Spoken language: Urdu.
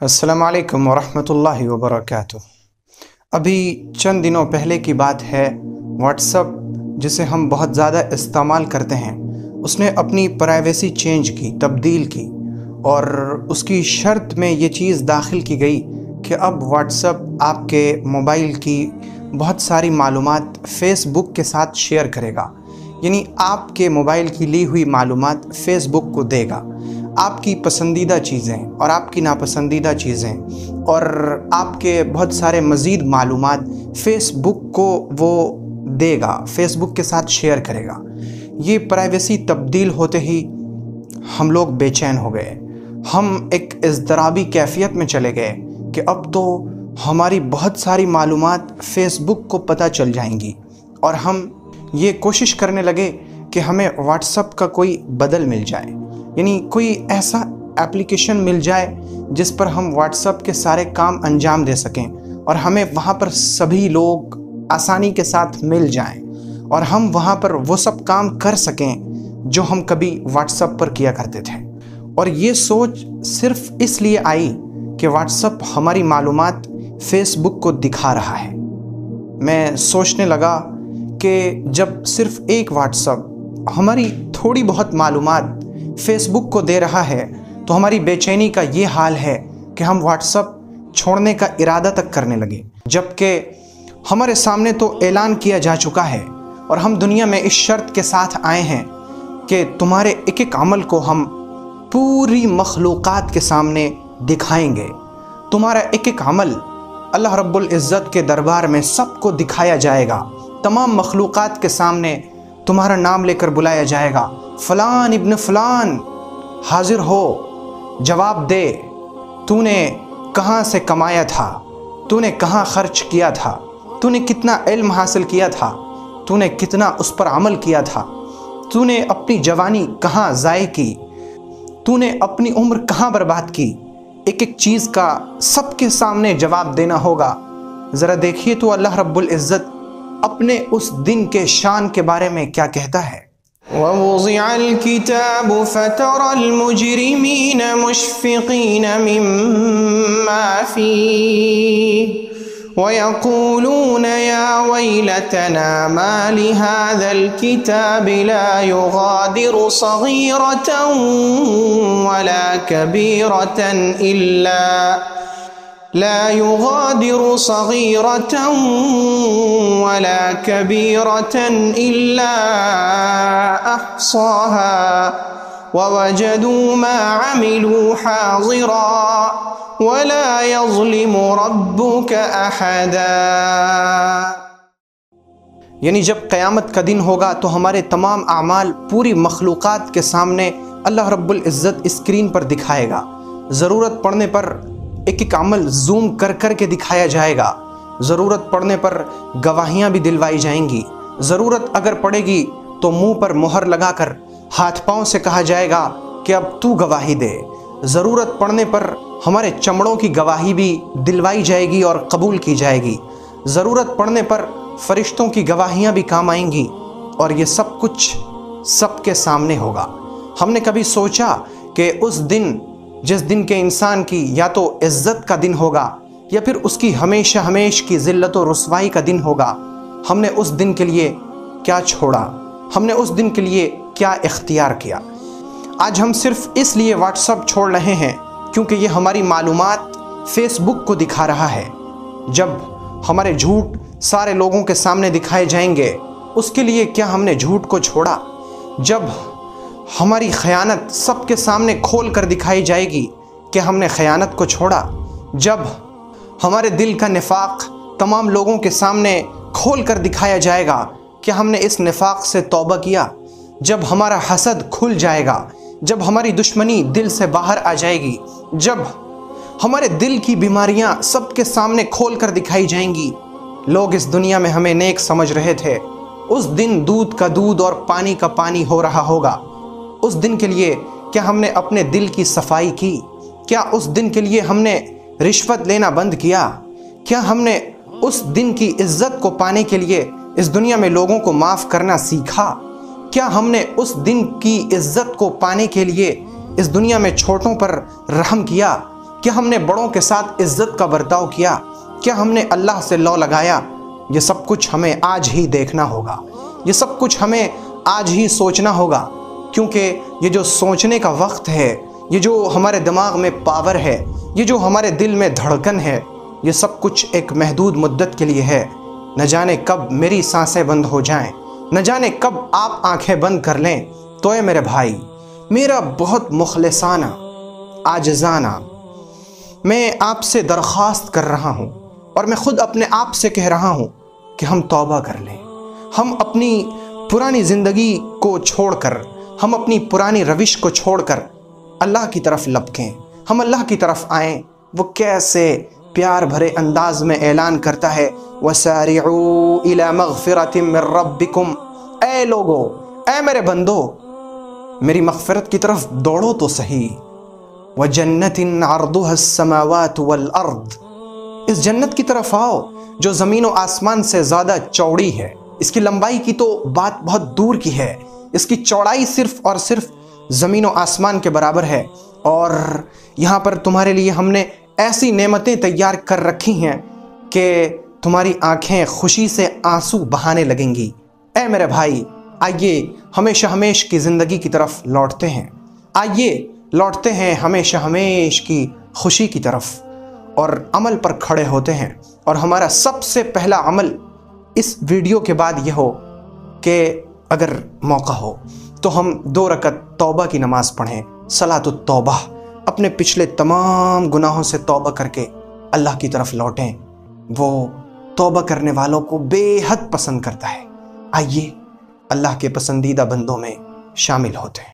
السلام علیکم ورحمۃ اللہ وبرکاتہ۔ ابھی چند دنوں پہلے کی بات ہے، واٹس ایپ جسے ہم بہت زیادہ استعمال کرتے ہیں اس نے اپنی پرائیویسی چینج کی، تبدیل کی، اور اس کی شرط میں یہ چیز داخل کی گئی کہ اب واٹس ایپ آپ کے موبائل کی بہت ساری معلومات فیس بک کے ساتھ شیئر کرے گا، یعنی آپ کے موبائل کی لی ہوئی معلومات فیس بک کو دے گا، آپ کی پسندیدہ چیزیں اور آپ کی ناپسندیدہ چیزیں اور آپ کے بہت سارے مزید معلومات فیس بک کو وہ دے گا، فیس بک کے ساتھ شیئر کرے گا۔ یہ پرائیویسی تبدیل ہوتے ہی ہم لوگ بے چین ہو گئے، ہم ایک اضطرابی کیفیت میں چلے گئے کہ اب تو ہماری بہت ساری معلومات فیس بک کو پتہ چل جائیں گی، اور ہم یہ کوشش کرنے لگے کہ ہمیں واٹس ایپ کا کوئی بدل مل جائے، یعنی کوئی ایسا ایپلیکیشن مل جائے جس پر ہم واٹس ایپ کے سارے کام انجام دے سکیں اور ہمیں وہاں پر سبھی لوگ آسانی کے ساتھ مل جائیں اور ہم وہاں پر وہ سب کام کر سکیں جو ہم کبھی واٹس ایپ پر کیا کرتے تھے۔ اور یہ سوچ صرف اس لیے آئی کہ واٹس ایپ ہماری معلومات فیس بک کو دکھا رہا ہے۔ میں سوچنے لگا کہ جب صرف ایک واٹس ایپ ہماری تھوڑی بہت معلومات فیس بک کو دے رہا ہے تو ہماری بے چینی کا یہ حال ہے کہ ہم واٹس ایپ چھوڑنے کا ارادہ تک کرنے لگے، جبکہ ہمارے سامنے تو اعلان کیا جا چکا ہے اور ہم دنیا میں اس شرط کے ساتھ آئے ہیں کہ تمہارے ایک ایک عمل کو ہم پوری مخلوقات کے سامنے دکھائیں گے، تمہارا ایک ایک عمل اللہ رب العزت کے دربار میں سب کو دکھایا جائے گا، تمام مخلوقات کے سامنے تمہارا نام لے کر بلایا جائے گا، فلان ابن فلان حاضر ہو، جواب دے، تو نے کہاں سے کمایا تھا، تو نے کہاں خرچ کیا تھا، تو نے کتنا علم حاصل کیا تھا، تو نے کتنا اس پر عمل کیا تھا، تو نے اپنی جوانی کہاں ضائع کی، تو نے اپنی عمر کہاں برباد کی، ایک ایک چیز کا سب کے سامنے جواب دینا ہوگا۔ ذرا دیکھیے تو اللہ رب العزت اپنے اس دن کے شان کے بارے میں کیا کہتا ہے۔ وَوُضِعَ الْكِتَابُ فَتَرَى الْمُجْرِمِينَ مُشْفِقِينَ مِمَّا فِيهِ وَيَقُولُونَ يَا وَيْلَتَنَا مَا لِهَذَا الْكِتَابِ لَا يُغَادِرُ صَغِيرَةً وَلَا كَبِيرَةً لا يغادر صغيرة ولا كبيرة إلا أحصاها ووجدوا ما عملوا حاضرا ولا يظلم ربك أحدا۔ یعنی جب قیامت کا دن ہوگا تو ہمارے تمام اعمال پوری مخلوقات کے سامنے اللہ رب العزت اسکرین پر دکھائے گا، ضرورت پڑنے پر ایک ایک عمل زوم کر کر کے دکھایا جائے گا، ضرورت پڑنے پر گواہیاں بھی دلوائی جائیں گی، ضرورت اگر پڑے گی تو منہ پر مہر لگا کر ہاتھ پاؤں سے کہا جائے گا کہ اب تو گواہی دے، ضرورت پڑنے پر ہمارے چمڑوں کی گواہی بھی دلوائی جائے گی اور قبول کی جائے گی، ضرورت پڑنے پر فرشتوں کی گواہیاں بھی کام آئیں گی، اور یہ سب کچھ سب کے سامنے ہوگا۔ ہم نے کبھی سوچا کہ اس دن، جس دن کے انسان کی یا تو عزت کا دن ہوگا یا پھر اس کی ہمیشہ ہمیش کی ذلت و رسوائی کا دن ہوگا، ہم نے اس دن کے لیے کیا چھوڑا، ہم نے اس دن کے لیے کیا اختیار کیا؟ آج ہم صرف اس لیے واٹس ایپ چھوڑ رہے ہیں کیونکہ یہ ہماری معلومات فیس بک کو دکھا رہا ہے۔ جب ہمارے جھوٹ سارے لوگوں کے سامنے دکھائے جائیں گے، اس کے لیے کیا ہم نے جھوٹ کو چھوڑا؟ جب ہماری خیانت سب کے سامنے کھول کر دکھائی جائے گی کہ ہم نے خیانت کو چھوڑا؟ جب ہمارے دل کا نفاق تمام لوگوں کے سامنے کھول کر دکھایا جائے گا کہ ہم نے اس نفاق سے توبہ کیا؟ جب ہمارا حسد کھل جائے گا، جب ہماری دشمنی دل سے باہر آ جائے گی، جب ہمارے دل کی بیماریاں سب کے سامنے کھول کر دکھائی جائیں گی، لوگ اس دنیا میں ہمیں نیک سمجھ رہے تھے، اس دن دودھ کا دودھ اور پانی کا پانی ہو رہا ہوگا۔ اس دن کے لیے کیا ہم نے اپنے دل کی صفائی کی؟ کیا اس دن کے لیے ہم نے رشوت لینا بند کیا؟ کیا ہم نے اس دن کی عزت کو پانے کے لیے اس دنیا میں لوگوں کو معاف کرنا سیکھا؟ کیا ہم نے اس دن کی عزت کو پانے کے لیے اس دنیا میں چھوٹوں پر رحم کیا؟ کیا ہم نے بڑوں کے ساتھ عزت کا برتاؤ کیا؟ کیا ہم نے اللہ سے لو لگایا؟ یہ سب کچھ ہمیں آج ہی دیکھنا ہوگا، یہ سب کچھ ہمیں آج ہی سوچنا ہوگا، کیونکہ یہ جو سوچنے کا وقت ہے، یہ جو ہمارے دماغ میں پاور ہے، یہ جو ہمارے دل میں دھڑکن ہے، یہ سب کچھ ایک محدود مدت کے لیے ہے۔ نہ جانے کب میری سانسیں بند ہو جائیں، نہ جانے کب آپ آنکھیں بند کر لیں۔ تو اے میرے بھائی، میرا بہت مخلصانہ، عاجزانہ میں آپ سے درخواست کر رہا ہوں، اور میں خود اپنے آپ سے کہہ رہا ہوں کہ ہم توبہ کر لیں۔ ہم اپنی پرانی زندگی کو چھوڑ کر، ہم اپنی پرانی روش کو چھوڑ کر اللہ کی طرف لپکیں، ہم اللہ کی طرف آئیں۔ وہ کیسے پیار بھرے انداز میں اعلان کرتا ہے، وَسَارِعُوا إِلَى مَغْفِرَةٍ مِّن رَبِّكُمْ، اے لوگو، اے میرے بندو، میری مغفرت کی طرف دوڑو تو صحیح۔ وَجَنَّةٍ عَرْضُهَا السَّمَاوَاتُ وَالْأَرْضُ، اس جنت کی طرف آؤ جو زمین و آسمان سے زیادہ چوڑی ہے۔ اس کی لمبائی کی تو بات بہت دور کی ہے، اس کی چوڑائی صرف اور صرف زمین و آسمان کے برابر ہے، اور یہاں پر تمہارے لیے ہم نے ایسی نعمتیں تیار کر رکھی ہیں کہ تمہاری آنکھیں خوشی سے آنسو بہانے لگیں گی۔ اے میرے بھائی، آئیے ہمیشہ ہمیش کی زندگی کی طرف لوٹتے ہیں، آئیے لوٹتے ہیں ہمیشہ ہمیش کی خوشی کی طرف، اور عمل پر کھڑے ہوتے ہیں۔ اور ہمارا سب سے پہلا عمل اس ویڈیو کے بعد یہ ہو کہ اگر موقع ہو تو ہم 2 رکعت توبہ کی نماز پڑھیں، صلاۃ التوبہ، اپنے پچھلے تمام گناہوں سے توبہ کر کے اللہ کی طرف لوٹیں۔ وہ توبہ کرنے والوں کو بے حد پسند کرتا ہے۔ آئیے اللہ کے پسندیدہ بندوں میں شامل ہوتے ہیں۔